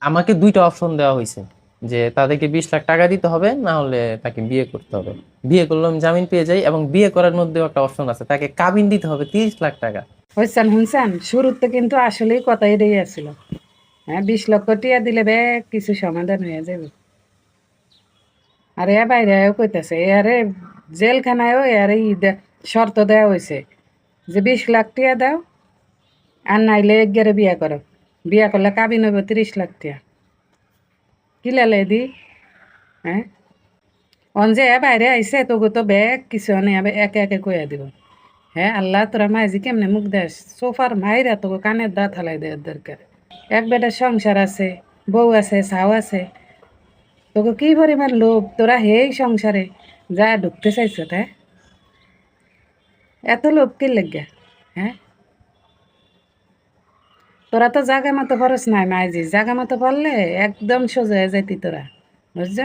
আমাকে দুইটা অপশন দেওয়া হয়েছে, যে তাদেরকে 20 লাখ টাকা দিতে হবে, না হলে তাকে বিয়ে করতে হবে। বিয়ে করলে আমি জামিন পেয়ে যাই, এবং বিয়ে করার মধ্যেও একটা অপশন আছে, তাকে কাবিন দিতে হবে 30 লাখ টাকা। হইছেন শুনছেন, শুরুতে কিন্তু আসলেই কথা এটাই আসছিল। হ্যাঁ, 20 লক্ষ টিয়া দিলে ব্যাগ কিছু সমাধান হয়ে যাবে। আর এ বাইরে কইতেছে আরে জেলখানায়ও আরে শর্ত দেওয়া হয়েছে যে 20 লাখ টিয়া দাও, আর নাইলে একগারে বিয়া করো। বিয়া করলে কাবিন হইব 30 লাখ টিয়া। কি লালে দি? হ্যাঁ, অন যে বাইরে আইসে তোকে তো ব্যাগ কিছু নেই, একে একে কইয়া দিব। হ্যাঁ আল্লাহ, তোরা মাইজি কেমনে মুখ দেস? সোফার মাইরা তোকে কানের দাঁত হালাই দেওয়ার দরকার। এক বেটার সংসার আছে, বউ আছে, ছাও আছে, তোকে কি পরিমাণ লোভ, তোরা হেই সংসারে যা ঢুকতে চাইছ? হ্যাঁ, এত লোভ কি লেগে? হ্যাঁ, তোরা তো জাগা মতো পড়স নাই মাইজি, জাগা মতো পড়লে একদম সোজা হয়ে যাইতি তোরা, বুঝছ?